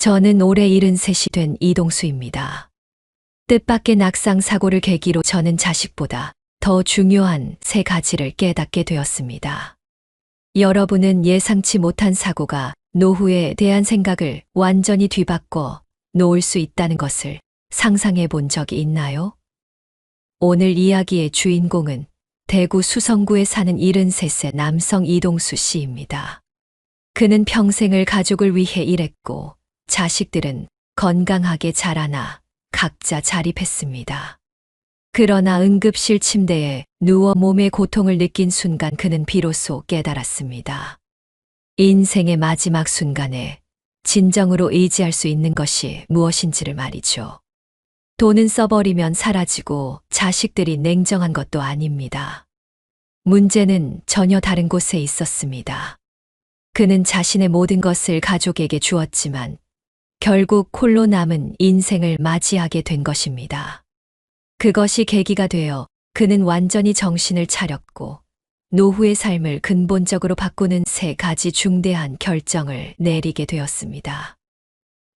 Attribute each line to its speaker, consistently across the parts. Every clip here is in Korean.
Speaker 1: 저는 올해 73이 된 이동수입니다. 뜻밖의 낙상 사고를 계기로 저는 자식보다 더 중요한 세 가지를 깨닫게 되었습니다. 여러분은 예상치 못한 사고가 노후에 대한 생각을 완전히 뒤바꿔 놓을 수 있다는 것을 상상해 본 적이 있나요? 오늘 이야기의 주인공은 대구 수성구에 사는 73세 남성 이동수 씨입니다. 그는 평생을 가족을 위해 일했고 자식들은 건강하게 자라나 각자 자립했습니다. 그러나 응급실 침대에 누워 몸의 고통을 느낀 순간 그는 비로소 깨달았습니다. 인생의 마지막 순간에 진정으로 의지할 수 있는 것이 무엇인지를 말이죠. 돈은 써버리면 사라지고 자식들이 냉정한 것도 아닙니다. 문제는 전혀 다른 곳에 있었습니다. 그는 자신의 모든 것을 가족에게 주었지만 결국 홀로 남은 인생을 맞이하게 된 것입니다. 그것이 계기가 되어 그는 완전히 정신을 차렸고 노후의 삶을 근본적으로 바꾸는 세 가지 중대한 결정을 내리게 되었습니다.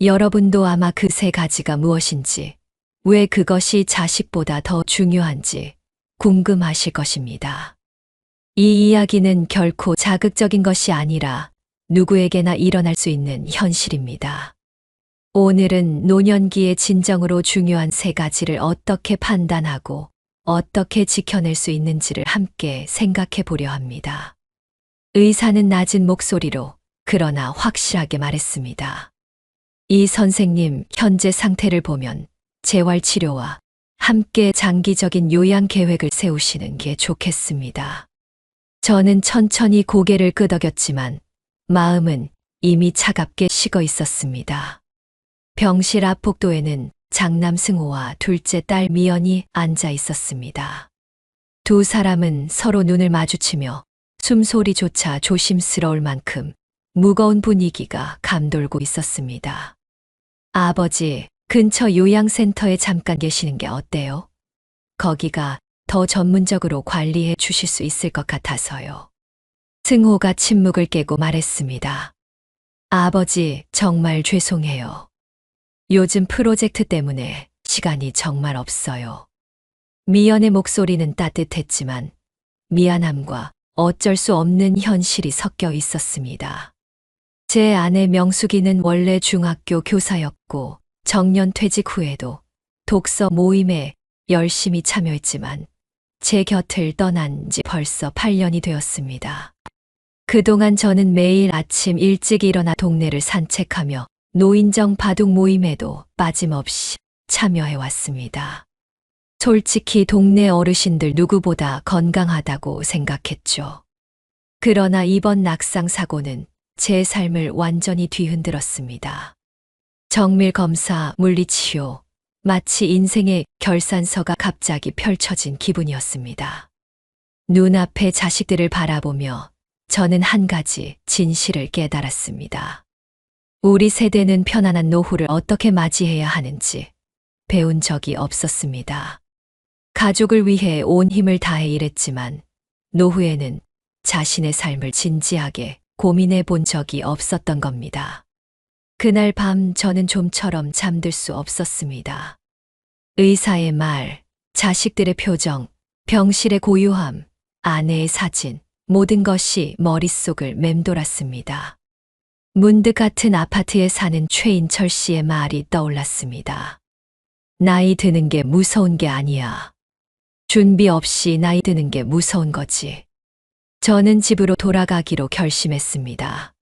Speaker 1: 여러분도 아마 그 세 가지가 무엇인지, 왜 그것이 자식보다 더 중요한지 궁금하실 것입니다. 이 이야기는 결코 자극적인 것이 아니라 누구에게나 일어날 수 있는 현실입니다. 오늘은 노년기에 진정으로 중요한 세 가지를 어떻게 판단하고 어떻게 지켜낼 수 있는지를 함께 생각해 보려 합니다. 의사는 낮은 목소리로 그러나 확실하게 말했습니다. 이 선생님, 현재 상태를 보면 재활치료와 함께 장기적인 요양 계획을 세우시는 게 좋겠습니다. 저는 천천히 고개를 끄덕였지만 마음은 이미 차갑게 식어 있었습니다. 병실 앞 복도에는 장남 승호와 둘째 딸 미연이 앉아 있었습니다. 두 사람은 서로 눈을 마주치며 숨소리조차 조심스러울 만큼 무거운 분위기가 감돌고 있었습니다. 아버지, 근처 요양센터에 잠깐 계시는 게 어때요? 거기가 더 전문적으로 관리해 주실 수 있을 것 같아서요. 승호가 침묵을 깨고 말했습니다. 아버지, 정말 죄송해요. 요즘 프로젝트 때문에 시간이 정말 없어요. 미연의 목소리는 따뜻했지만 미안함과 어쩔 수 없는 현실이 섞여 있었습니다. 제 아내 명숙이는 원래 중학교 교사였고 정년 퇴직 후에도 독서 모임에 열심히 참여했지만 제 곁을 떠난 지 벌써 8년이 되었습니다. 그동안 저는 매일 아침 일찍 일어나 동네를 산책하며 노인정 바둑 모임에도 빠짐없이 참여해왔습니다. 솔직히 동네 어르신들 누구보다 건강하다고 생각했죠. 그러나 이번 낙상 사고는 제 삶을 완전히 뒤흔들었습니다. 정밀 검사, 물리치료, 마치 인생의 결산서가 갑자기 펼쳐진 기분이었습니다. 눈앞에 자식들을 바라보며 저는 한 가지 진실을 깨달았습니다. 우리 세대는 편안한 노후를 어떻게 맞이해야 하는지 배운 적이 없었습니다. 가족을 위해 온 힘을 다해 일했지만 노후에는 자신의 삶을 진지하게 고민해 본 적이 없었던 겁니다. 그날 밤 저는 좀처럼 잠들 수 없었습니다. 의사의 말, 자식들의 표정, 병실의 고요함, 아내의 사진, 모든 것이 머릿속을 맴돌았습니다. 문득 같은 아파트에 사는 최인철 씨의 말이 떠올랐습니다. 나이 드는 게 무서운 게 아니야. 준비 없이 나이 드는 게 무서운 거지. 저는 집으로 돌아가기로 결심했습니다.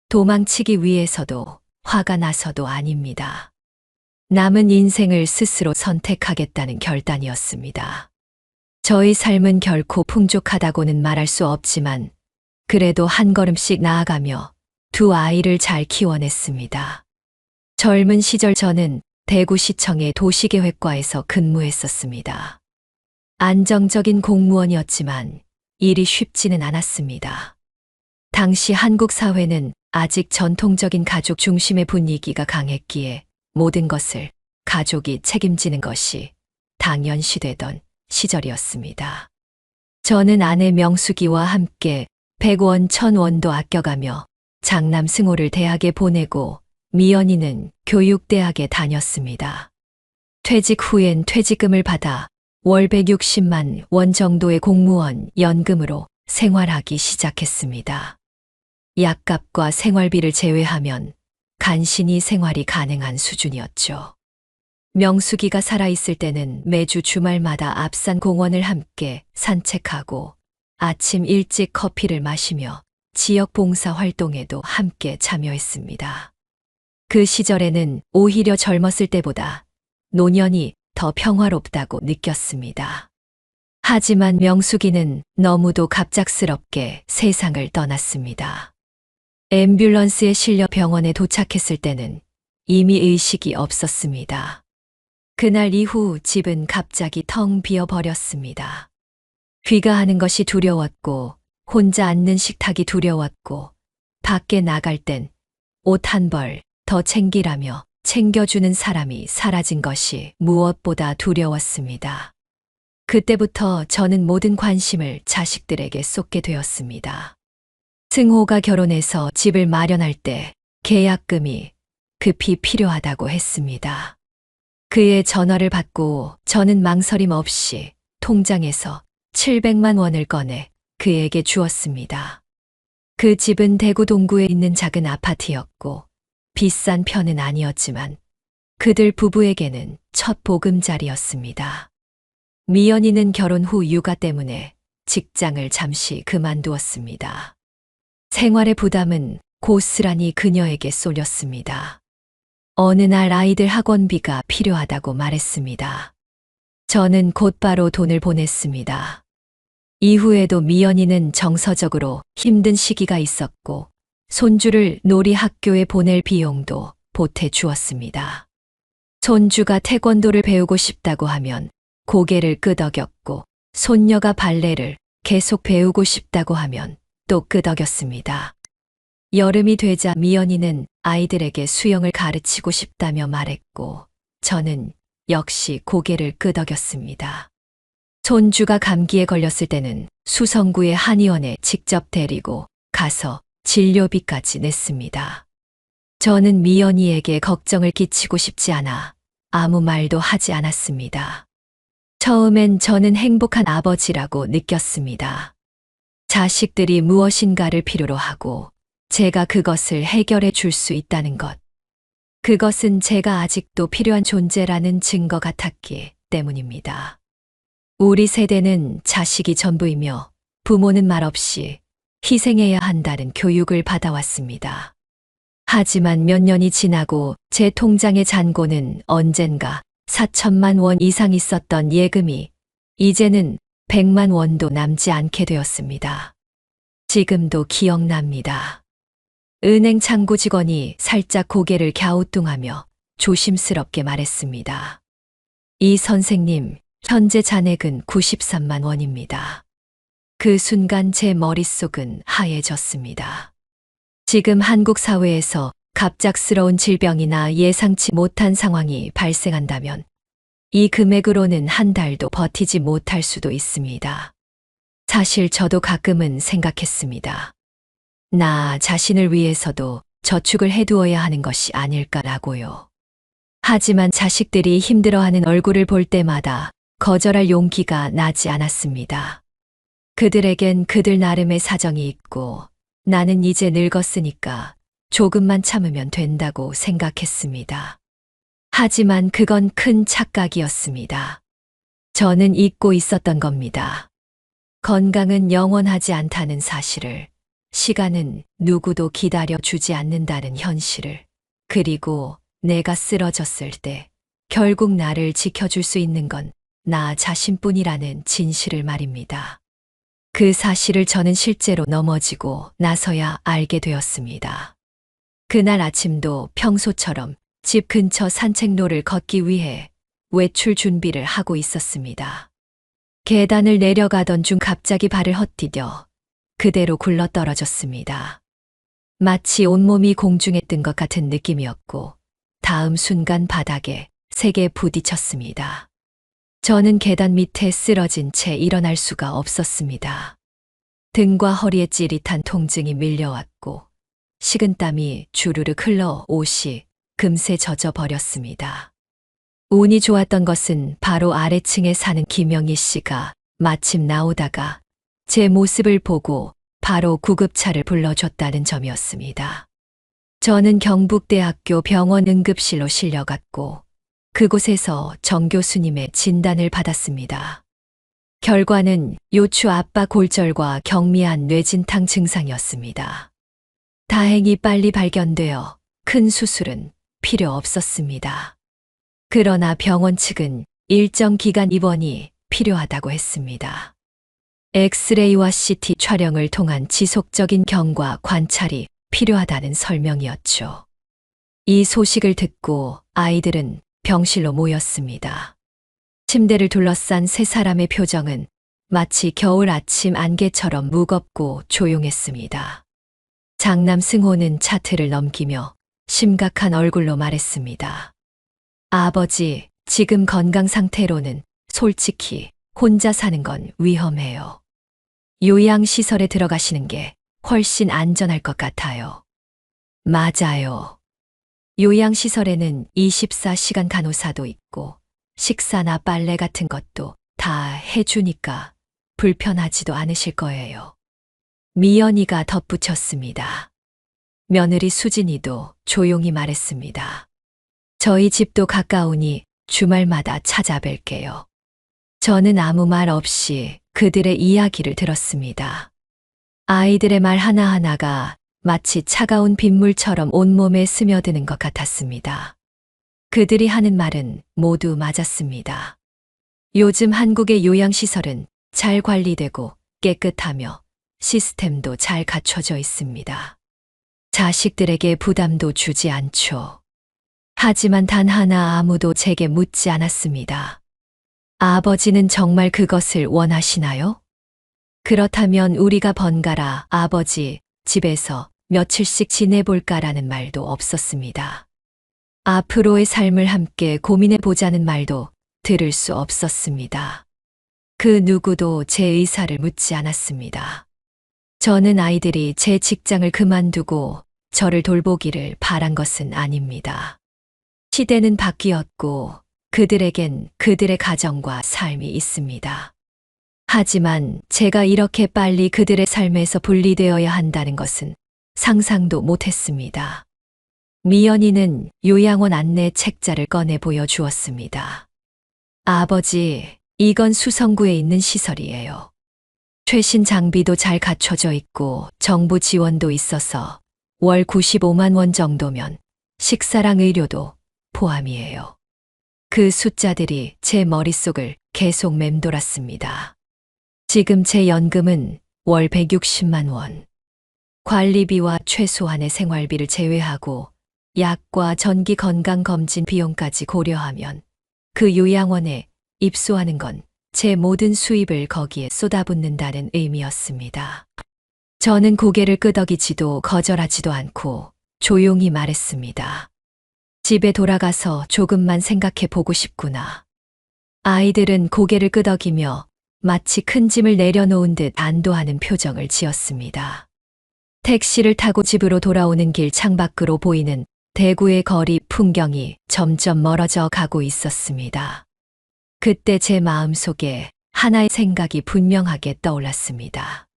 Speaker 1: 도망치기 위해서도 화가 나서도 아닙니다. 남은 인생을 스스로 선택하겠다는 결단이었습니다. 저희 삶은 결코 풍족하다고는 말할 수 없지만 그래도 한 걸음씩 나아가며 두 아이를 잘 키워냈습니다. 젊은 시절 저는 대구시청의 도시계획과에서 근무했었습니다. 안정적인 공무원이었지만 일이 쉽지는 않았습니다. 당시 한국 사회는 아직 전통적인 가족 중심의 분위기가 강했기에 모든 것을 가족이 책임지는 것이 당연시되던 시절이었습니다. 저는 아내 명숙이와 함께 100원, 1000원도 아껴가며 장남 승호를 대학에 보내고 미연이는 교육대학에 다녔습니다. 퇴직 후엔 퇴직금을 받아 월 160만 원 정도의 공무원 연금으로 생활하기 시작했습니다. 약값과 생활비를 제외하면 간신히 생활이 가능한 수준이었죠. 명숙이가 살아있을 때는 매주 주말마다 앞산 공원을 함께 산책하고 아침 일찍 커피를 마시며 지역 봉사 활동에도 함께 참여했습니다. 그 시절에는 오히려 젊었을 때보다 노년이 더 평화롭다고 느꼈습니다. 하지만 명숙이는 너무도 갑작스럽게 세상을 떠났습니다. 앰뷸런스에 실려 병원에 도착했을 때는 이미 의식이 없었습니다. 그날 이후 집은 갑자기 텅 비어버렸습니다. 귀가하는 것이 두려웠고 혼자 앉는 식탁이 두려웠고 밖에 나갈 땐 옷 한 벌 더 챙기라며 챙겨주는 사람이 사라진 것이 무엇보다 두려웠습니다. 그때부터 저는 모든 관심을 자식들에게 쏟게 되었습니다. 승호가 결혼해서 집을 마련할 때 계약금이 급히 필요하다고 했습니다. 그의 전화를 받고 저는 망설임 없이 통장에서 700만 원을 꺼내 그에게 주었습니다. 그 집은 대구 동구에 있는 작은 아파트였고 비싼 편은 아니었지만 그들 부부에게는 첫 보금자리였습니다. 미연이는 결혼 후 육아 때문에 직장을 잠시 그만두었습니다. 생활의 부담은 고스란히 그녀에게 쏠렸습니다. 어느 날 아이들 학원비가 필요하다고 말했습니다. 저는 곧바로 돈을 보냈습니다. 이후에도 미연이는 정서적으로 힘든 시기가 있었고 손주를 놀이 학교에 보낼 비용도 보태주었습니다. 손주가 태권도를 배우고 싶다고 하면 고개를 끄덕였고 손녀가 발레를 계속 배우고 싶다고 하면 또 끄덕였습니다. 여름이 되자 미연이는 아이들에게 수영을 가르치고 싶다며 말했고 저는 역시 고개를 끄덕였습니다. 손주가 감기에 걸렸을 때는 수성구의 한의원에 직접 데리고 가서 진료비까지 냈습니다. 저는 미연이에게 걱정을 끼치고 싶지 않아 아무 말도 하지 않았습니다. 처음엔 저는 행복한 아버지라고 느꼈습니다. 자식들이 무엇인가를 필요로 하고 제가 그것을 해결해 줄 수 있다는 것. 그것은 제가 아직도 필요한 존재라는 증거 같았기 때문입니다. 우리 세대는 자식이 전부이며 부모는 말없이 희생해야 한다는 교육을 받아왔습니다. 하지만 몇 년이 지나고 제 통장의 잔고는 언젠가 4천만 원 이상 있었던 예금이 이제는 100만 원도 남지 않게 되었습니다. 지금도 기억납니다. 은행 창구 직원이 살짝 고개를 갸우뚱하며 조심스럽게 말했습니다. 이 선생님, 현재 잔액은 93만 원입니다. 그 순간 제 머릿속은 하얘졌습니다. 지금 한국 사회에서 갑작스러운 질병이나 예상치 못한 상황이 발생한다면 이 금액으로는 한 달도 버티지 못할 수도 있습니다. 사실 저도 가끔은 생각했습니다. 나 자신을 위해서도 저축을 해두어야 하는 것이 아닐까라고요. 하지만 자식들이 힘들어하는 얼굴을 볼 때마다 거절할 용기가 나지 않았습니다. 그들에겐 그들 나름의 사정이 있고 나는 이제 늙었으니까 조금만 참으면 된다고 생각했습니다. 하지만 그건 큰 착각이었습니다. 저는 잊고 있었던 겁니다. 건강은 영원하지 않다는 사실을, 시간은 누구도 기다려주지 않는다는 현실을, 그리고 내가 쓰러졌을 때 결국 나를 지켜줄 수 있는 건 나 자신뿐이라는 진실을 말입니다. 그 사실을 저는 실제로 넘어지고 나서야 알게 되었습니다. 그날 아침도 평소처럼 집 근처 산책로를 걷기 위해 외출 준비를 하고 있었습니다. 계단을 내려가던 중 갑자기 발을 헛디뎌 그대로 굴러떨어졌습니다. 마치 온몸이 공중에 뜬 것 같은 느낌이었고 다음 순간 바닥에 세게 부딪혔습니다. 저는 계단 밑에 쓰러진 채 일어날 수가 없었습니다. 등과 허리에 찌릿한 통증이 밀려왔고 식은땀이 주르륵 흘러 옷이 금세 젖어버렸습니다. 운이 좋았던 것은 바로 아래층에 사는 김영희 씨가 마침 나오다가 제 모습을 보고 바로 구급차를 불러줬다는 점이었습니다. 저는 경북대학교 병원 응급실로 실려갔고 그곳에서 정 교수님의 진단을 받았습니다. 결과는 요추 압박 골절과 경미한 뇌진탕 증상이었습니다. 다행히 빨리 발견되어 큰 수술은 필요 없었습니다. 그러나 병원 측은 일정 기간 입원이 필요하다고 했습니다. 엑스레이와 CT 촬영을 통한 지속적인 경과 관찰이 필요하다는 설명이었죠. 이 소식을 듣고 아이들은 병실로 모였습니다. 침대를 둘러싼 세 사람의 표정은 마치 겨울 아침 안개처럼 무겁고 조용했습니다. 장남 승호는 차트를 넘기며 심각한 얼굴로 말했습니다. 아버지, 지금 건강 상태로는 솔직히 혼자 사는 건 위험해요. 요양시설에 들어가시는 게 훨씬 안전할 것 같아요. 맞아요. 요양시설에는 24시간 간호사도 있고 식사나 빨래 같은 것도 다 해주니까 불편하지도 않으실 거예요. 미연이가 덧붙였습니다. 며느리 수진이도 조용히 말했습니다. 저희 집도 가까우니 주말마다 찾아뵐게요. 저는 아무 말 없이 그들의 이야기를 들었습니다. 아이들의 말 하나하나가 마치 차가운 빗물처럼 온몸에 스며드는 것 같았습니다. 그들이 하는 말은 모두 맞았습니다. 요즘 한국의 요양시설은 잘 관리되고 깨끗하며 시스템도 잘 갖춰져 있습니다. 자식들에게 부담도 주지 않죠. 하지만 단 하나 아무도 제게 묻지 않았습니다. 아버지는 정말 그것을 원하시나요? 그렇다면 우리가 번갈아 아버지 집에서 며칠씩 지내볼까라는 말도 없었습니다. 앞으로의 삶을 함께 고민해 보자는 말도 들을 수 없었습니다. 그 누구도 제 의사를 묻지 않았습니다. 저는 아이들이 제 직장을 그만두고 저를 돌보기를 바란 것은 아닙니다. 시대는 바뀌었고 그들에겐 그들의 가정과 삶이 있습니다. 하지만 제가 이렇게 빨리 그들의 삶에서 분리되어야 한다는 것은 상상도 못했습니다. 미연이는 요양원 안내 책자를 꺼내 보여주었습니다. 아버지, 이건 수성구에 있는 시설이에요. 최신 장비도 잘 갖춰져 있고 정부 지원도 있어서 월 95만 원 정도면 식사랑 의료도 포함이에요. 그 숫자들이 제 머릿속을 계속 맴돌았습니다. 지금 제 연금은 월 160만 원. 관리비와 최소한의 생활비를 제외하고 약과 전기 건강검진 비용까지 고려하면 그 요양원에 입소하는 건 제 모든 수입을 거기에 쏟아붓는다는 의미였습니다. 저는 고개를 끄덕이지도 거절하지도 않고 조용히 말했습니다. 집에 돌아가서 조금만 생각해 보고 싶구나. 아이들은 고개를 끄덕이며 마치 큰 짐을 내려놓은 듯 안도하는 표정을 지었습니다. 택시를 타고 집으로 돌아오는 길 창밖으로 보이는 대구의 거리 풍경이 점점 멀어져 가고 있었습니다. 그때 제 마음속에 하나의 생각이 분명하게 떠올랐습니다.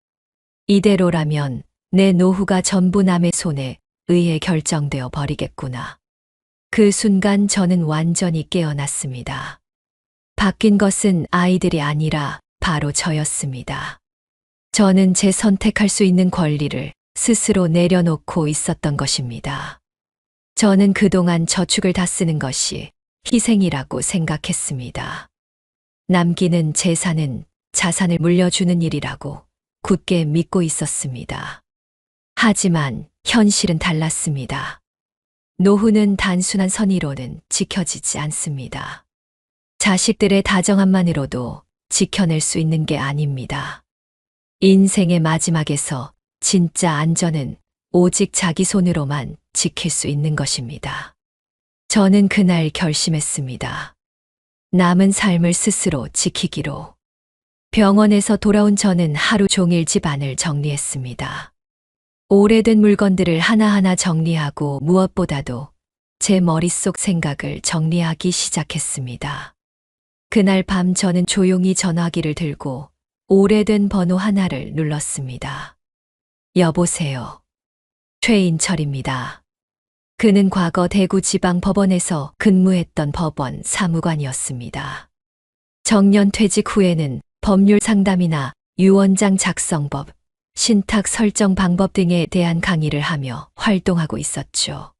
Speaker 1: 이대로라면 내 노후가 전부 남의 손에 의해 결정되어 버리겠구나. 그 순간 저는 완전히 깨어났습니다. 바뀐 것은 아이들이 아니라 바로 저였습니다. 저는 제 선택할 수 있는 권리를 스스로 내려놓고 있었던 것입니다. 저는 그동안 저축을 다 쓰는 것이 희생이라고 생각했습니다. 남기는 재산은 자산을 물려주는 일이라고 굳게 믿고 있었습니다. 하지만 현실은 달랐습니다. 노후는 단순한 선의로는 지켜지지 않습니다. 자식들의 다정함만으로도 지켜낼 수 있는 게 아닙니다. 인생의 마지막에서 진짜 안전은 오직 자기 손으로만 지킬 수 있는 것입니다. 저는 그날 결심했습니다. 남은 삶을 스스로 지키기로. 병원에서 돌아온 저는 하루 종일 집안을 정리했습니다. 오래된 물건들을 하나하나 정리하고 무엇보다도 제 머릿속 생각을 정리하기 시작했습니다. 그날 밤 저는 조용히 전화기를 들고 오래된 번호 하나를 눌렀습니다. 여보세요. 최인철입니다. 그는 과거 대구지방법원에서 근무했던 법원 사무관이었습니다. 정년 퇴직 후에는 법률 상담이나 유언장 작성법, 신탁 설정 방법 등에 대한 강의를 하며 활동하고 있었죠.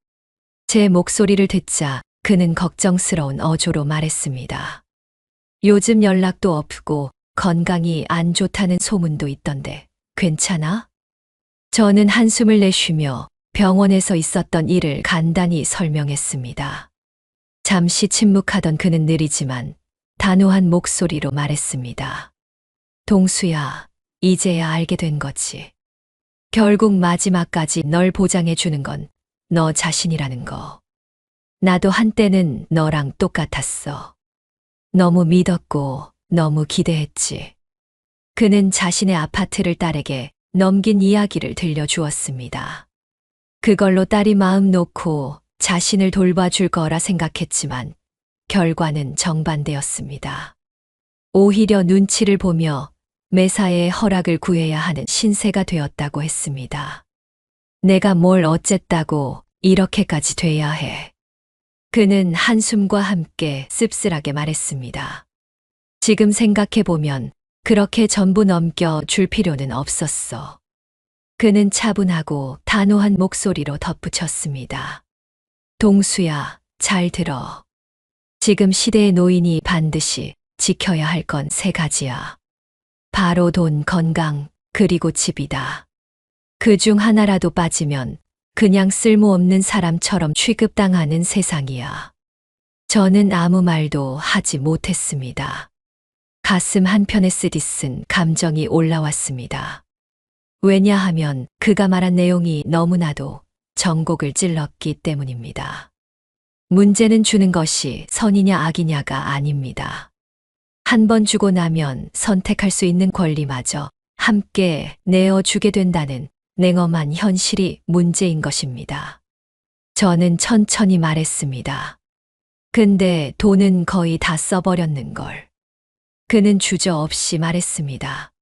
Speaker 1: 제 목소리를 듣자 그는 걱정스러운 어조로 말했습니다. 요즘 연락도 없고 건강이 안 좋다는 소문도 있던데 괜찮아? 저는 한숨을 내쉬며 병원에서 있었던 일을 간단히 설명했습니다. 잠시 침묵하던 그는 느리지만 단호한 목소리로 말했습니다. 동수야, 이제야 알게 된 거지. 결국 마지막까지 널 보장해 주는 건 너 자신이라는 거. 나도 한때는 너랑 똑같았어. 너무 믿었고 너무 기대했지. 그는 자신의 아파트를 딸에게 넘긴 이야기를 들려주었습니다. 그걸로 딸이 마음 놓고 자신을 돌봐줄 거라 생각했지만 결과는 정반대였습니다. 오히려 눈치를 보며 매사에 허락을 구해야 하는 신세가 되었다고 했습니다. 내가 뭘 어쨌다고 이렇게까지 돼야 해. 그는 한숨과 함께 씁쓸하게 말했습니다. 지금 생각해보면 그렇게 전부 넘겨 줄 필요는 없었어. 그는 차분하고 단호한 목소리로 덧붙였습니다. 동수야, 잘 들어. 지금 시대의 노인이 반드시 지켜야 할 건 세 가지야. 바로 돈, 건강, 그리고 집이다. 그 중 하나라도 빠지면 그냥 쓸모없는 사람처럼 취급당하는 세상이야. 저는 아무 말도 하지 못했습니다. 가슴 한편에 쓰디쓴 감정이 올라왔습니다. 왜냐하면 그가 말한 내용이 너무나도 전곡을 찔렀기 때문입니다. 문제는 주는 것이 선이냐 악이냐가 아닙니다. 한 번 주고 나면 선택할 수 있는 권리마저 함께 내어주게 된다는 냉엄한 현실이 문제인 것입니다. 저는 천천히 말했습니다. 근데 돈은 거의 다 써버렸는걸. 그는 주저없이 말했습니다.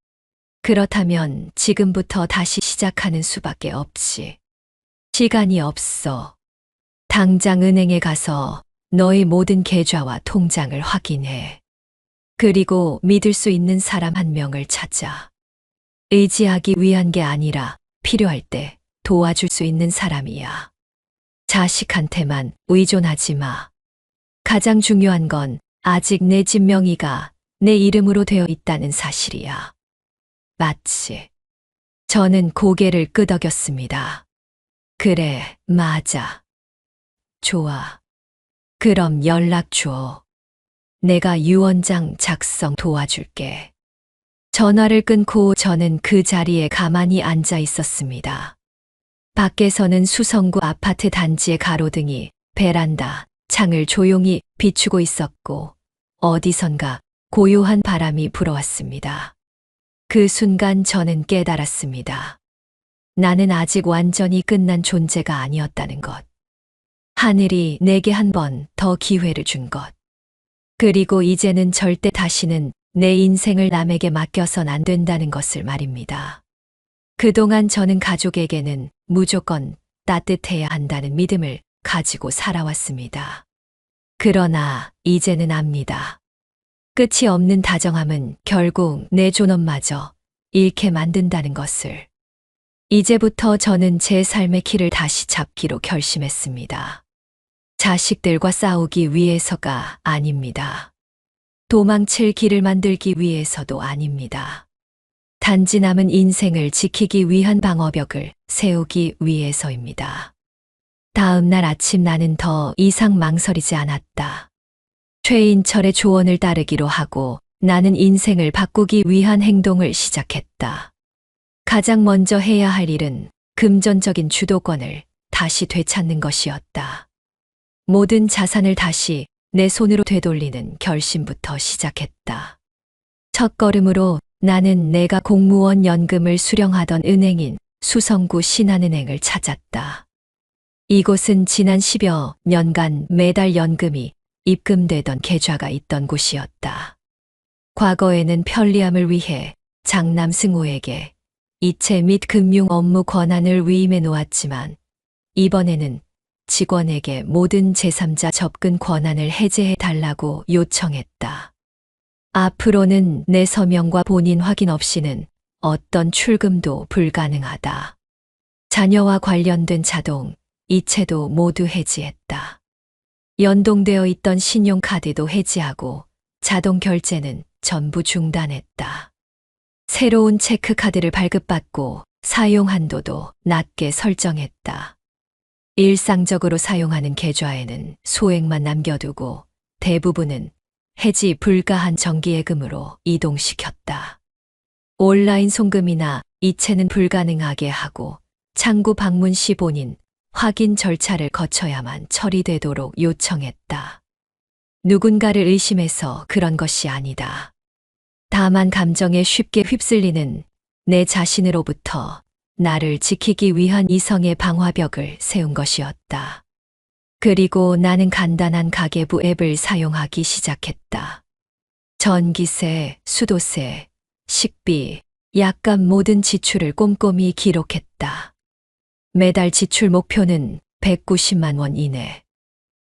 Speaker 1: 그렇다면 지금부터 다시 시작하는 수밖에 없지. 시간이 없어. 당장 은행에 가서 너의 모든 계좌와 통장을 확인해. 그리고 믿을 수 있는 사람 한 명을 찾아. 의지하기 위한 게 아니라 필요할 때 도와줄 수 있는 사람이야. 자식한테만 의존하지 마. 가장 중요한 건 아직 내 집 명의가 내 이름으로 되어 있다는 사실이야. 맞지? 저는 고개를 끄덕였습니다. 그래, 맞아. 좋아. 그럼 연락 줘. 내가 유언장 작성 도와줄게. 전화를 끊고 저는 그 자리에 가만히 앉아 있었습니다. 밖에서는 수성구 아파트 단지의 가로등이 베란다, 창을 조용히 비추고 있었고 어디선가 고요한 바람이 불어왔습니다. 그 순간 저는 깨달았습니다. 나는 아직 완전히 끝난 존재가 아니었다는 것. 하늘이 내게 한 번 더 기회를 준 것. 그리고 이제는 절대 다시는 내 인생을 남에게 맡겨선 안 된다는 것을 말입니다. 그동안 저는 가족에게는 무조건 따뜻해야 한다는 믿음을 가지고 살아왔습니다. 그러나 이제는 압니다. 끝이 없는 다정함은 결국 내 존엄마저 잃게 만든다는 것을. 이제부터 저는 제 삶의 길을 다시 잡기로 결심했습니다. 자식들과 싸우기 위해서가 아닙니다. 도망칠 길을 만들기 위해서도 아닙니다. 단지 남은 인생을 지키기 위한 방어벽을 세우기 위해서입니다. 다음 날 아침 나는 더 이상 망설이지 않았다. 최인철의 조언을 따르기로 하고 나는 인생을 바꾸기 위한 행동을 시작했다. 가장 먼저 해야 할 일은 금전적인 주도권을 다시 되찾는 것이었다. 모든 자산을 다시 내 손으로 되돌리는 결심부터 시작했다. 첫걸음으로 나는 내가 공무원 연금을 수령하던 은행인 수성구 신한은행을 찾았다. 이곳은 지난 10여 년간 매달 연금이 입금되던 계좌가 있던 곳이었다. 과거에는 편리함을 위해 장남 승호에게 이체 및 금융 업무 권한을 위임해 놓았지만 이번에는 직원에게 모든 제3자 접근 권한을 해제해 달라고 요청했다. 앞으로는 내 서명과 본인 확인 없이는 어떤 출금도 불가능하다. 자녀와 관련된 자동, 이체도 모두 해지했다. 연동되어 있던 신용카드도 해지하고 자동 결제는 전부 중단했다. 새로운 체크카드를 발급받고 사용 한도도 낮게 설정했다. 일상적으로 사용하는 계좌에는 소액만 남겨두고 대부분은 해지 불가한 정기예금으로 이동시켰다. 온라인 송금이나 이체는 불가능하게 하고 창구 방문 시 본인 확인 절차를 거쳐야만 처리되도록 요청했다. 누군가를 의심해서 그런 것이 아니다. 다만 감정에 쉽게 휩쓸리는 내 자신으로부터 나를 지키기 위한 이성의 방화벽을 세운 것이었다. 그리고 나는 간단한 가계부 앱을 사용하기 시작했다. 전기세, 수도세, 식비, 약값 모든 지출을 꼼꼼히 기록했다. 매달 지출 목표는 190만 원 이내.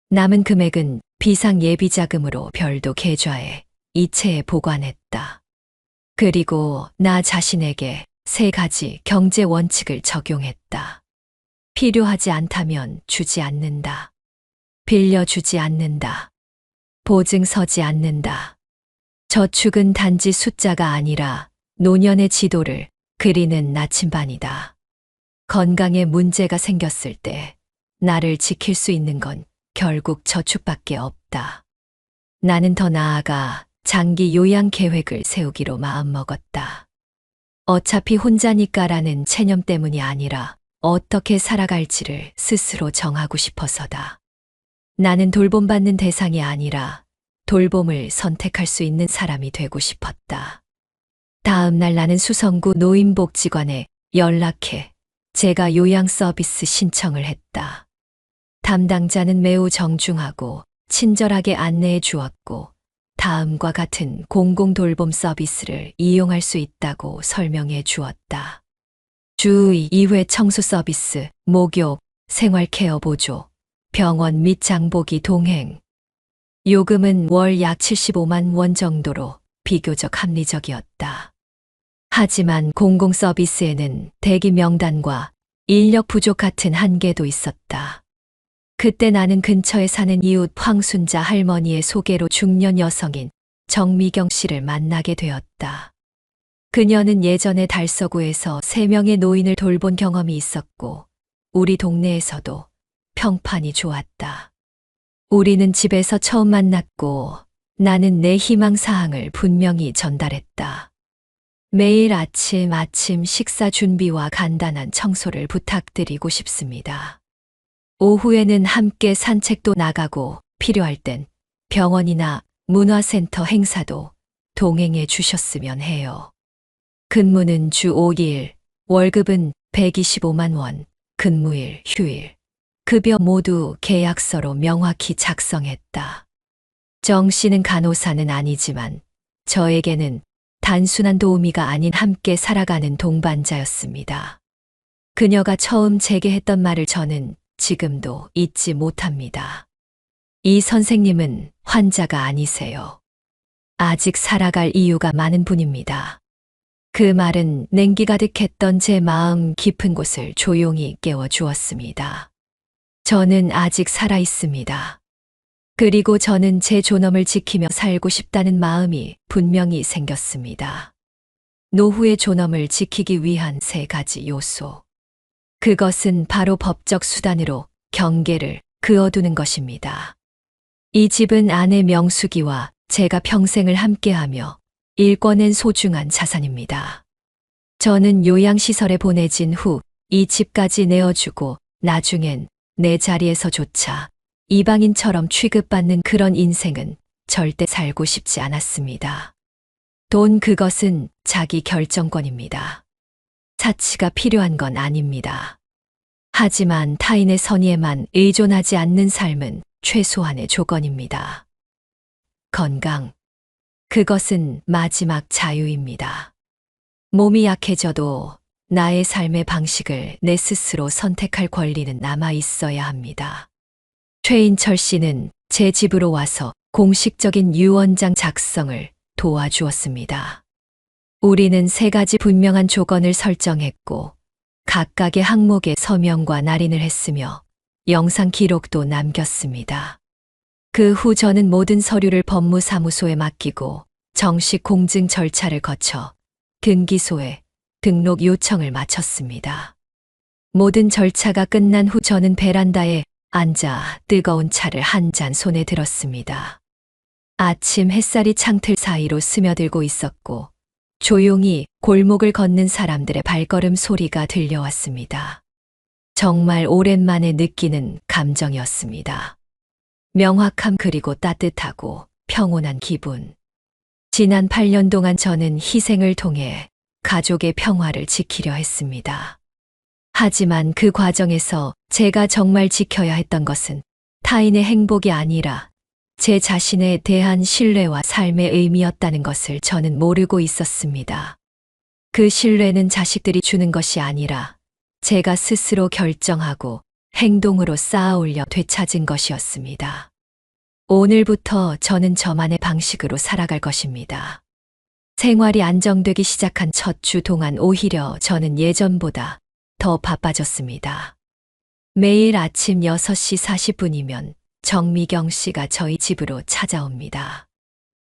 Speaker 1: 남은 금액은 비상 예비자금으로 별도 계좌에 이체해 보관했다. 그리고 나 자신에게 3가지 경제 원칙을 적용했다. 필요하지 않다면 주지 않는다. 빌려주지 않는다. 보증 서지 않는다. 저축은 단지 숫자가 아니라 노년의 지도를 그리는 나침반이다. 건강에 문제가 생겼을 때 나를 지킬 수 있는 건 결국 저축밖에 없다. 나는 더 나아가 장기 요양 계획을 세우기로 마음먹었다. 어차피 혼자니까라는 체념 때문이 아니라 어떻게 살아갈지를 스스로 정하고 싶어서다. 나는 돌봄받는 대상이 아니라 돌봄을 선택할 수 있는 사람이 되고 싶었다. 다음 날 나는 수성구 노인복지관에 연락해 제가 요양 서비스 신청을 했다. 담당자는 매우 정중하고 친절하게 안내해 주었고 다음과 같은 공공돌봄 서비스를 이용할 수 있다고 설명해 주었다. 주 2회 청소 서비스, 목욕, 생활케어 보조, 병원 및 장보기 동행. 요금은 월 약 75만 원 정도로 비교적 합리적이었다. 하지만 공공 서비스에는 대기 명단과 인력 부족 같은 한계도 있었다. 그때 나는 근처에 사는 이웃 황순자 할머니의 소개로 중년 여성인 정미경 씨를 만나게 되었다. 그녀는 예전에 달서구에서 3명의 노인을 돌본 경험이 있었고 우리 동네에서도 평판이 좋았다. 우리는 집에서 처음 만났고 나는 내 희망사항을 분명히 전달했다. 매일 아침 식사 준비와 간단한 청소를 부탁드리고 싶습니다. 오후에는 함께 산책도 나가고 필요할 땐 병원이나 문화센터 행사도 동행해 주셨으면 해요. 근무는 주 5일, 월급은 125만 원, 근무일, 휴일, 급여 모두 계약서로 명확히 작성했다. 정 씨는 간호사는 아니지만 저에게는 단순한 도우미가 아닌 함께 살아가는 동반자였습니다. 그녀가 처음 제게 했던 말을 저는 지금도 잊지 못합니다. 이 선생님은 환자가 아니세요. 아직 살아갈 이유가 많은 분입니다. 그 말은 냉기 가득했던 제 마음 깊은 곳을 조용히 깨워주었습니다. 저는 아직 살아 있습니다. 그리고 저는 제 존엄을 지키며 살고 싶다는 마음이 분명히 생겼습니다. 노후의 존엄을 지키기 위한 3가지 요소. 그것은 바로 법적 수단으로 경계를 그어두는 것입니다. 이 집은 아내 명숙이와 제가 평생을 함께하며 일궈낸 소중한 자산입니다. 저는 요양시설에 보내진 후 이 집까지 내어주고 나중엔 내 자리에서조차 이방인처럼 취급받는 그런 인생은 절대 살고 싶지 않았습니다. 돈 그것은 자기 결정권입니다. 사치가 필요한 건 아닙니다. 하지만 타인의 선의에만 의존하지 않는 삶은 최소한의 조건입니다. 건강. 그것은 마지막 자유입니다. 몸이 약해져도 나의 삶의 방식을 내 스스로 선택할 권리는 남아 있어야 합니다. 최인철 씨는 제 집으로 와서 공식적인 유언장 작성을 도와주었습니다. 우리는 3가지 분명한 조건을 설정했고 각각의 항목에 서명과 날인을 했으며 영상 기록도 남겼습니다. 그 후 저는 모든 서류를 법무사무소에 맡기고 정식 공증 절차를 거쳐 등기소에 등록 요청을 마쳤습니다. 모든 절차가 끝난 후 저는 베란다에 앉아 뜨거운 차를 한 잔 손에 들었습니다. 아침 햇살이 창틀 사이로 스며들고 있었고 조용히 골목을 걷는 사람들의 발걸음 소리가 들려왔습니다. 정말 오랜만에 느끼는 감정이었습니다. 명확함 그리고 따뜻하고 평온한 기분. 지난 8년 동안 저는 희생을 통해 가족의 평화를 지키려 했습니다. 하지만 그 과정에서 제가 정말 지켜야 했던 것은 타인의 행복이 아니라 제 자신에 대한 신뢰와 삶의 의미였다는 것을 저는 모르고 있었습니다. 그 신뢰는 자식들이 주는 것이 아니라 제가 스스로 결정하고 행동으로 쌓아올려 되찾은 것이었습니다. 오늘부터 저는 저만의 방식으로 살아갈 것입니다. 생활이 안정되기 시작한 첫 주 동안 오히려 저는 예전보다 더 바빠졌습니다. 매일 아침 6시 40분이면 정미경 씨가 저희 집으로 찾아옵니다.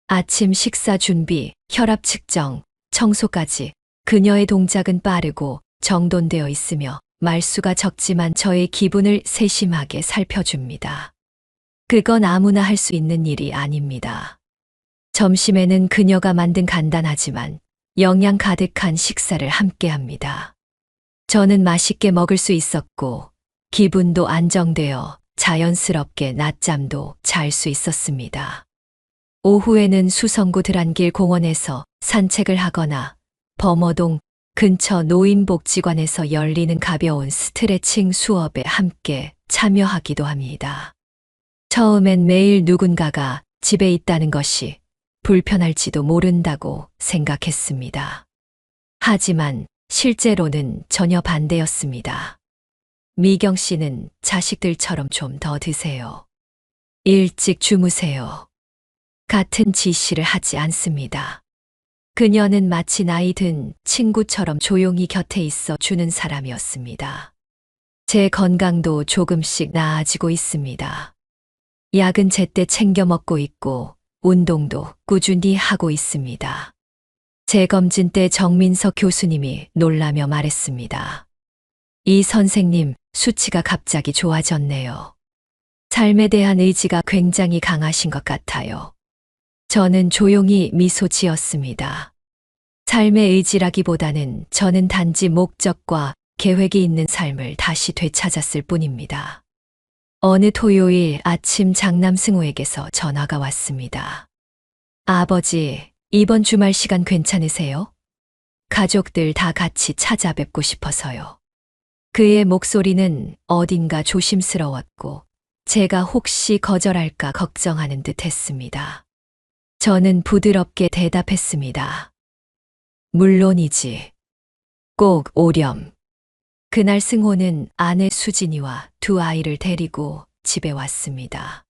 Speaker 1: 아침 식사 준비, 혈압 측정, 청소까지 그녀의 동작은 빠르고 정돈되어 있으며 말수가 적지만 저의 기분을 세심하게 살펴줍니다. 그건 아무나 할 수 있는 일이 아닙니다. 점심에는 그녀가 만든 간단하지만 영양 가득한 식사를 함께합니다. 저는 맛있게 먹을 수 있었고 기분도 안정되어 자연스럽게 낮잠도 잘 수 있었습니다. 오후에는 수성구 드란길 공원에서 산책을 하거나 범어동 근처 노인복지관에서 열리는 가벼운 스트레칭 수업에 함께 참여하기도 합니다. 처음엔 매일 누군가가 집에 있다는 것이 불편할지도 모른다고 생각했습니다. 하지만 실제로는 전혀 반대였습니다. 미경 씨는 자식들처럼 좀 더 드세요. 일찍 주무세요. 같은 지시를 하지 않습니다. 그녀는 마치 나이 든 친구처럼 조용히 곁에 있어 주는 사람이었습니다. 제 건강도 조금씩 나아지고 있습니다. 약은 제때 챙겨 먹고 있고 운동도 꾸준히 하고 있습니다. 재검진 때 정민석 교수님이 놀라며 말했습니다. 이 선생님, 수치가 갑자기 좋아졌네요. 삶에 대한 의지가 굉장히 강하신 것 같아요. 저는 조용히 미소 지었습니다. 삶의 의지라기보다는 저는 단지 목적과 계획이 있는 삶을 다시 되찾았을 뿐입니다. 어느 토요일 아침 장남 승호에게서 전화가 왔습니다. 아버지, 이번 주말 시간 괜찮으세요? 가족들 다 같이 찾아뵙고 싶어서요. 그의 목소리는 어딘가 조심스러웠고 제가 혹시 거절할까 걱정하는 듯 했습니다. 저는 부드럽게 대답했습니다. 물론이지. 꼭 오렴. 그날 승호는 아내 수진이와 2아이를 데리고 집에 왔습니다.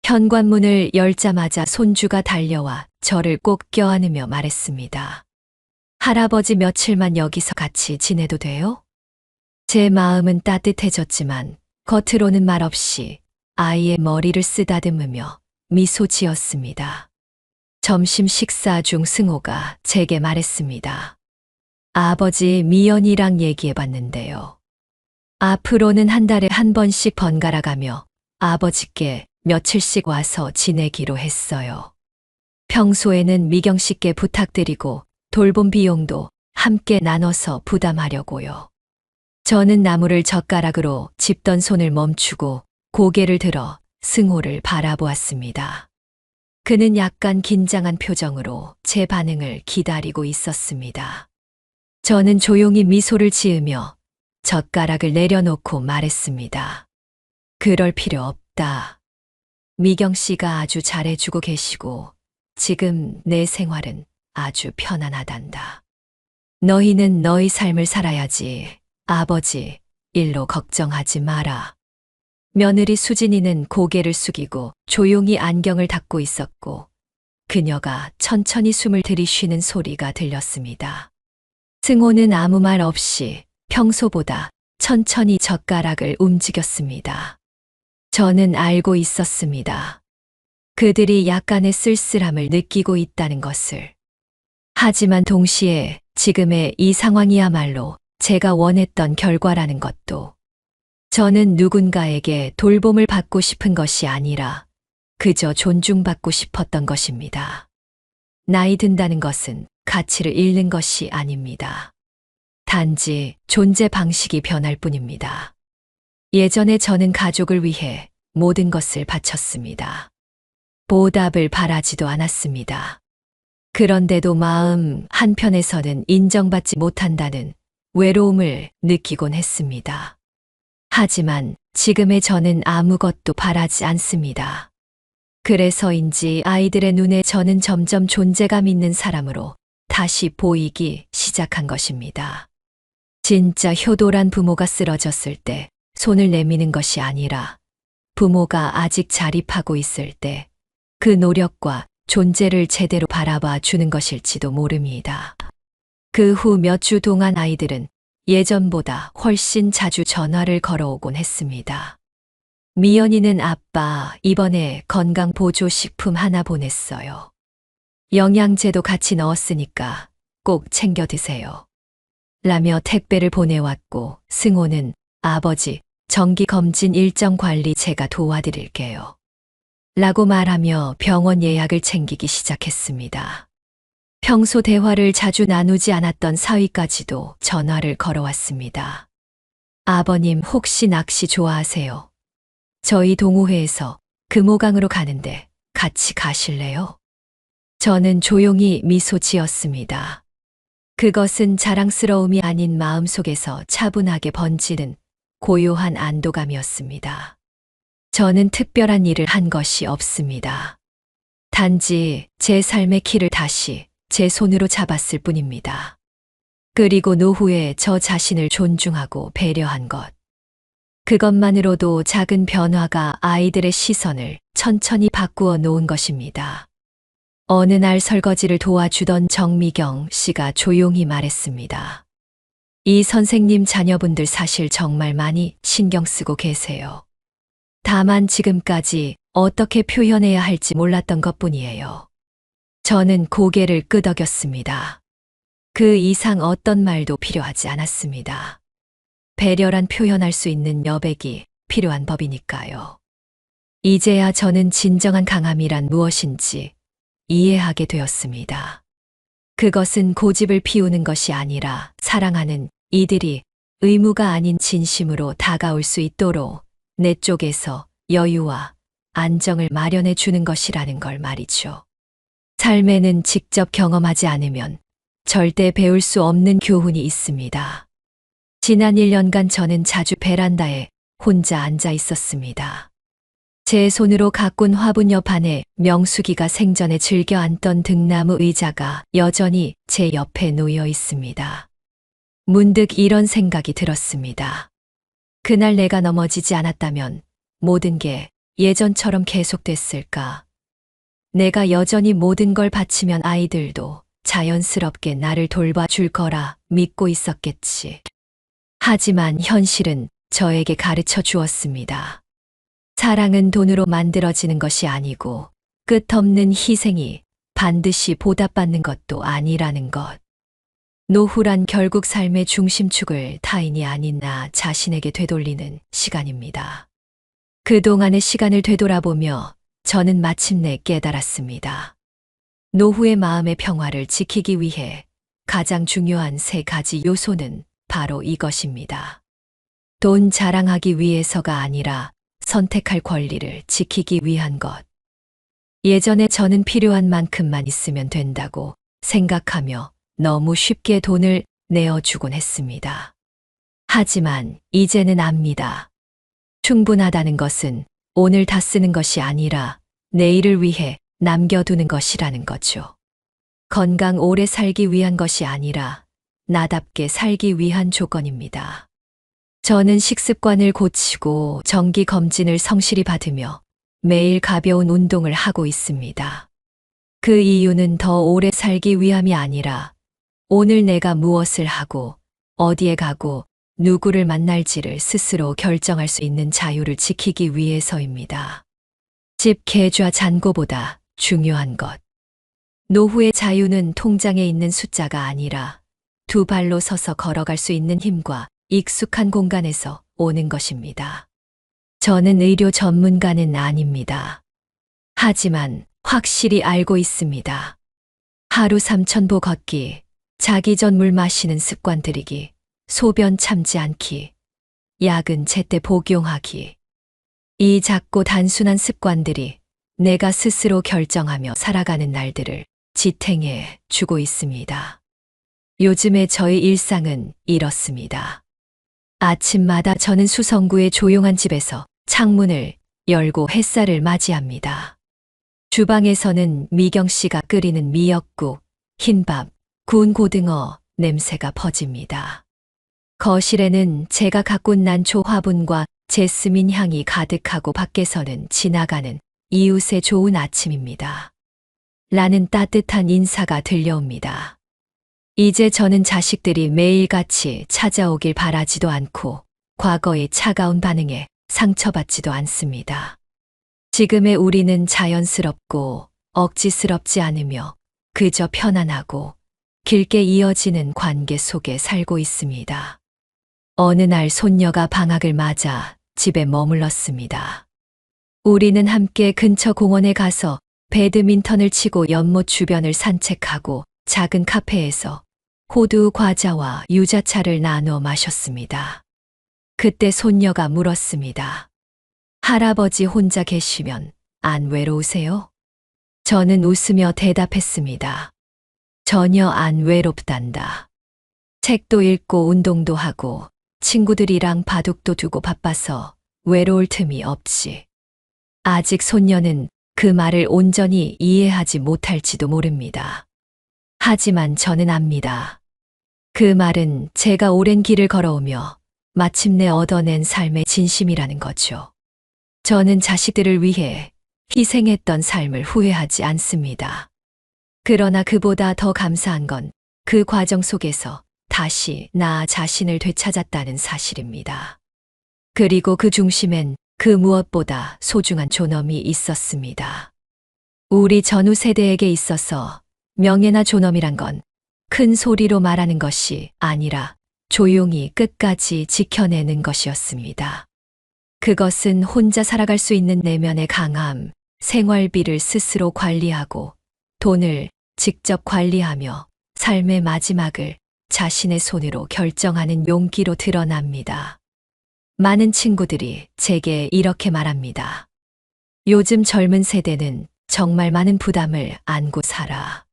Speaker 1: 현관문을 열자마자 손주가 달려와 저를 꼭 껴안으며 말했습니다. 할아버지 며칠만 여기서 같이 지내도 돼요? 제 마음은 따뜻해졌지만 겉으로는 말없이 아이의 머리를 쓰다듬으며 미소 지었습니다. 점심 식사 중 승호가 제게 말했습니다. 아버지 미연이랑 얘기해봤는데요. 앞으로는 한 달에 한 번씩 번갈아 가며 아버지께 며칠씩 와서 지내기로 했어요. 평소에는 미경 씨께 부탁드리고 돌봄 비용도 함께 나눠서 부담하려고요. 저는 나무를 젓가락으로 짚던 손을 멈추고 고개를 들어 승호를 바라보았습니다. 그는 약간 긴장한 표정으로 제 반응을 기다리고 있었습니다. 저는 조용히 미소를 지으며 젓가락을 내려놓고 말했습니다. 그럴 필요 없다. 미경 씨가 아주 잘해주고 계시고 지금 내 생활은 아주 편안하단다. 너희는 너희 삶을 살아야지. 아버지, 일로 걱정하지 마라. 며느리 수진이는 고개를 숙이고 조용히 안경을 닦고 있었고 그녀가 천천히 숨을 들이쉬는 소리가 들렸습니다. 승호는 아무 말 없이 평소보다 천천히 젓가락을 움직였습니다. 저는 알고 있었습니다. 그들이 약간의 쓸쓸함을 느끼고 있다는 것을. 하지만 동시에 지금의 이 상황이야말로 제가 원했던 결과라는 것도. 저는 누군가에게 돌봄을 받고 싶은 것이 아니라 그저 존중받고 싶었던 것입니다. 나이 든다는 것은 가치를 잃는 것이 아닙니다. 단지 존재 방식이 변할 뿐입니다. 예전에 저는 가족을 위해 모든 것을 바쳤습니다. 보답을 바라지도 않았습니다. 그런데도 마음 한편에서는 인정받지 못한다는 외로움을 느끼곤 했습니다. 하지만 지금의 저는 아무것도 바라지 않습니다. 그래서인지 아이들의 눈에 저는 점점 존재감 있는 사람으로 다시 보이기 시작한 것입니다. 진짜 효도란 부모가 쓰러졌을 때 손을 내미는 것이 아니라 부모가 아직 자립하고 있을 때 그 노력과 존재를 제대로 바라봐 주는 것일지도 모릅니다. 그 후 몇 주 동안 아이들은 예전보다 훨씬 자주 전화를 걸어오곤 했습니다. 미연이는 아빠, 이번에 건강보조식품 하나 보냈어요. 영양제도 같이 넣었으니까 꼭 챙겨 드세요. 라며 택배를 보내왔고 승호는 아버지, 정기검진 일정 관리 제가 도와드릴게요. 라고 말하며 병원 예약을 챙기기 시작했습니다. 평소 대화를 자주 나누지 않았던 사위까지도 전화를 걸어왔습니다. 아버님 혹시 낚시 좋아하세요? 저희 동호회에서 금호강으로 가는데 같이 가실래요? 저는 조용히 미소 지었습니다. 그것은 자랑스러움이 아닌 마음속에서 차분하게 번지는 고요한 안도감이었습니다. 저는 특별한 일을 한 것이 없습니다. 단지 제 삶의 키를 다시 제 손으로 잡았을 뿐입니다. 그리고 노후에 저 자신을 존중하고 배려한 것. 그것만으로도 작은 변화가 아이들의 시선을 천천히 바꾸어 놓은 것입니다. 어느 날 설거지를 도와주던 정미경 씨가 조용히 말했습니다. 이 선생님 자녀분들 사실 정말 많이 신경 쓰고 계세요. 다만 지금까지 어떻게 표현해야 할지 몰랐던 것뿐이에요. 저는 고개를 끄덕였습니다. 그 이상 어떤 말도 필요하지 않았습니다. 배려란 표현할 수 있는 여백이 필요한 법이니까요. 이제야 저는 진정한 강함이란 무엇인지 이해하게 되었습니다. 그것은 고집을 피우는 것이 아니라 사랑하는 이들이 의무가 아닌 진심으로 다가올 수 있도록 내 쪽에서 여유와 안정을 마련해 주는 것이라는 걸 말이죠. 삶에는 직접 경험하지 않으면 절대 배울 수 없는 교훈이 있습니다. 지난 1년간 저는 자주 베란다에 혼자 앉아 있었습니다. 제 손으로 가꾼 화분 옆 안에 명숙이가 생전에 즐겨 앉던 등나무 의자가 여전히 제 옆에 놓여 있습니다. 문득 이런 생각이 들었습니다. 그날 내가 넘어지지 않았다면 모든 게 예전처럼 계속됐을까? 내가 여전히 모든 걸 바치면 아이들도 자연스럽게 나를 돌봐줄 거라 믿고 있었겠지. 하지만 현실은 저에게 가르쳐 주었습니다. 사랑은 돈으로 만들어지는 것이 아니고 끝없는 희생이 반드시 보답받는 것도 아니라는 것. 노후란 결국 삶의 중심축을 타인이 아닌 나 자신에게 되돌리는 시간입니다. 그동안의 시간을 되돌아보며 저는 마침내 깨달았습니다. 노후의 마음의 평화를 지키기 위해 가장 중요한 3가지 요소는 바로 이것입니다. 돈 자랑하기 위해서가 아니라 선택할 권리를 지키기 위한 것. 예전에 저는 필요한 만큼만 있으면 된다고 생각하며 너무 쉽게 돈을 내어주곤 했습니다. 하지만 이제는 압니다. 충분하다는 것은 오늘 다 쓰는 것이 아니라 내일을 위해 남겨두는 것이라는 거죠. 건강 오래 살기 위한 것이 아니라 나답게 살기 위한 조건입니다. 저는 식습관을 고치고 정기 검진을 성실히 받으며 매일 가벼운 운동을 하고 있습니다. 그 이유는 더 오래 살기 위함이 아니라 오늘 내가 무엇을 하고 어디에 가고 누구를 만날지를 스스로 결정할 수 있는 자유를 지키기 위해서입니다. 집 계좌 잔고보다 중요한 것. 노후의 자유는 통장에 있는 숫자가 아니라 두 발로 서서 걸어갈 수 있는 힘과 익숙한 공간에서 오는 것입니다. 저는 의료 전문가는 아닙니다. 하지만 확실히 알고 있습니다. 하루 3,000보 걷기, 자기 전 물 마시는 습관 들이기, 소변 참지 않기, 약은 제때 복용하기. 이 작고 단순한 습관들이 내가 스스로 결정하며 살아가는 날들을 지탱해 주고 있습니다. 요즘의 저의 일상은 이렇습니다. 아침마다 저는 수성구의 조용한 집에서 창문을 열고 햇살을 맞이합니다. 주방에서는 미경 씨가 끓이는 미역국, 흰밥, 구운 고등어 냄새가 퍼집니다. 거실에는 제가 가꾼 난초 화분과 제스민 향이 가득하고 밖에서는 지나가는 이웃의 좋은 아침입니다. 라는 따뜻한 인사가 들려옵니다. 이제 저는 자식들이 매일같이 찾아오길 바라지도 않고 과거의 차가운 반응에 상처받지도 않습니다. 지금의 우리는 자연스럽고 억지스럽지 않으며 그저 편안하고 길게 이어지는 관계 속에 살고 있습니다. 어느 날 손녀가 방학을 맞아 집에 머물렀습니다. 우리는 함께 근처 공원에 가서 배드민턴을 치고 연못 주변을 산책하고 작은 카페에서 호두 과자와 유자차를 나눠 마셨습니다. 그때 손녀가 물었습니다. 할아버지 혼자 계시면 안 외로우세요? 저는 웃으며 대답했습니다. 전혀 안 외롭단다. 책도 읽고 운동도 하고 친구들이랑 바둑도 두고 바빠서 외로울 틈이 없지. 아직 손녀는 그 말을 온전히 이해하지 못할지도 모릅니다. 하지만 저는 압니다. 그 말은 제가 오랜 길을 걸어오며 마침내 얻어낸 삶의 진심이라는 거죠. 저는 자식들을 위해 희생했던 삶을 후회하지 않습니다. 그러나 그보다 더 감사한 건 그 과정 속에서 다시 나 자신을 되찾았다는 사실입니다. 그리고 그 중심엔 그 무엇보다 소중한 존엄이 있었습니다. 우리 전후 세대에게 있어서 명예나 존엄이란 건 큰 소리로 말하는 것이 아니라 조용히 끝까지 지켜내는 것이었습니다. 그것은 혼자 살아갈 수 있는 내면의 강함, 생활비를 스스로 관리하고 돈을 직접 관리하며 삶의 마지막을 자신의 손으로 결정하는 용기로 드러납니다. 많은 친구들이 제게 이렇게 말합니다. 요즘 젊은 세대는 정말 많은 부담을 안고 살아.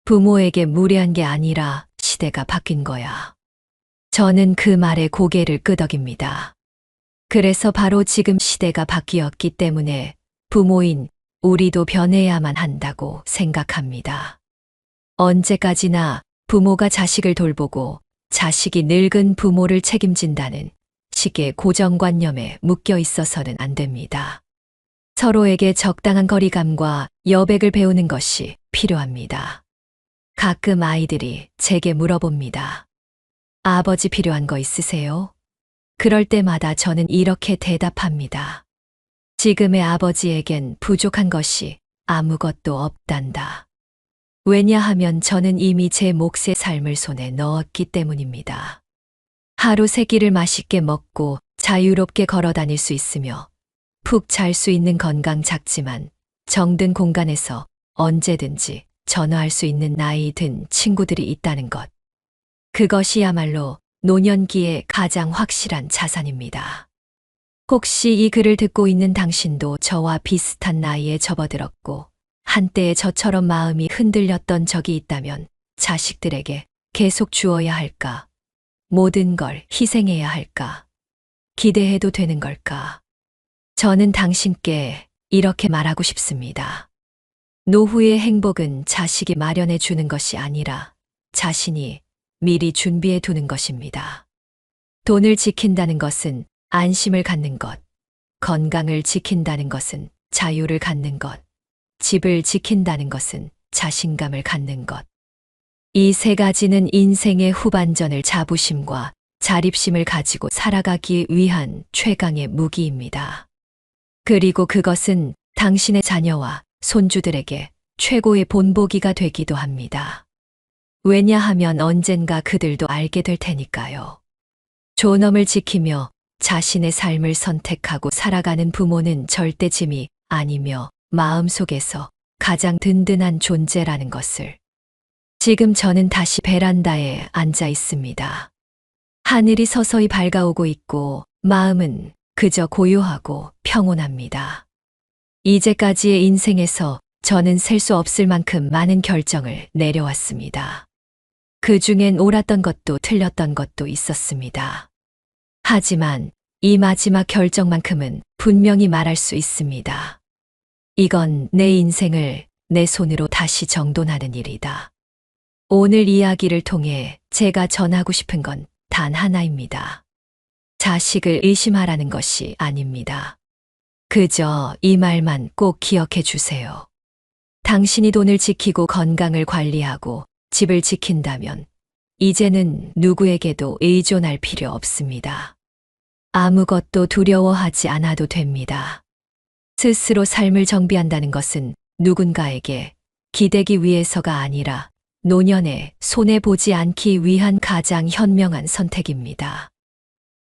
Speaker 1: 부모에게 무례한 게 아니라 시대가 바뀐 거야. 저는 그 말에 고개를 끄덕입니다. 그래서 바로 지금 시대가 바뀌었기 때문에 부모인 우리도 변해야만 한다고 생각합니다. 언제까지나 부모가 자식을 돌보고 자식이 늙은 부모를 책임진다는 식의 고정관념에 묶여 있어서는 안 됩니다. 서로에게 적당한 거리감과 여백을 배우는 것이 필요합니다. 가끔 아이들이 제게 물어봅니다. 아버지 필요한 거 있으세요? 그럴 때마다 저는 이렇게 대답합니다. 지금의 아버지에겐 부족한 것이 아무것도 없단다. 왜냐하면 저는 이미 제 몫의 삶을 손에 넣었기 때문입니다. 하루 3끼를 맛있게 먹고 자유롭게 걸어 다닐 수 있으며 푹 잘 수 있는 건강 작지만 정든 공간에서 언제든지 전화할 수 있는 나이 든 친구들이 있다는 것. 그것이야말로 노년기의 가장 확실한 자산입니다. 혹시 이 글을 듣고 있는 당신도 저와 비슷한 나이에 접어들었고 한때의 저처럼 마음이 흔들렸던 적이 있다면 자식들에게 계속 주어야 할까? 모든 걸 희생해야 할까? 기대해도 되는 걸까? 저는 당신께 이렇게 말하고 싶습니다. 노후의 행복은 자식이 마련해 주는 것이 아니라 자신이 미리 준비해 두는 것입니다. 돈을 지킨다는 것은 안심을 갖는 것, 건강을 지킨다는 것은 자유를 갖는 것, 집을 지킨다는 것은 자신감을 갖는 것. 이 세 가지는 인생의 후반전을 자부심과 자립심을 가지고 살아가기 위한 최강의 무기입니다. 그리고 그것은 당신의 자녀와 손주들에게 최고의 본보기가 되기도 합니다. 왜냐하면 언젠가 그들도 알게 될 테니까요. 존엄을 지키며 자신의 삶을 선택하고 살아가는 부모는 절대 짐이 아니며 마음속에서 가장 든든한 존재라는 것을. 지금 저는 다시 베란다에 앉아 있습니다. 하늘이 서서히 밝아오고 있고 마음은 그저 고요하고 평온합니다. 이제까지의 인생에서 저는 셀 수 없을 만큼 많은 결정을 내려왔습니다. 그 중엔 옳았던 것도 틀렸던 것도 있었습니다. 하지만 이 마지막 결정만큼은 분명히 말할 수 있습니다. 이건 내 인생을 내 손으로 다시 정돈하는 일이다. 오늘 이야기를 통해 제가 전하고 싶은 건 단 하나입니다. 자식을 의심하라는 것이 아닙니다. 그저 이 말만 꼭 기억해 주세요. 당신이 돈을 지키고 건강을 관리하고 집을 지킨다면 이제는 누구에게도 의존할 필요 없습니다. 아무것도 두려워하지 않아도 됩니다. 스스로 삶을 정비한다는 것은 누군가에게 기대기 위해서가 아니라 노년에 손해보지 않기 위한 가장 현명한 선택입니다.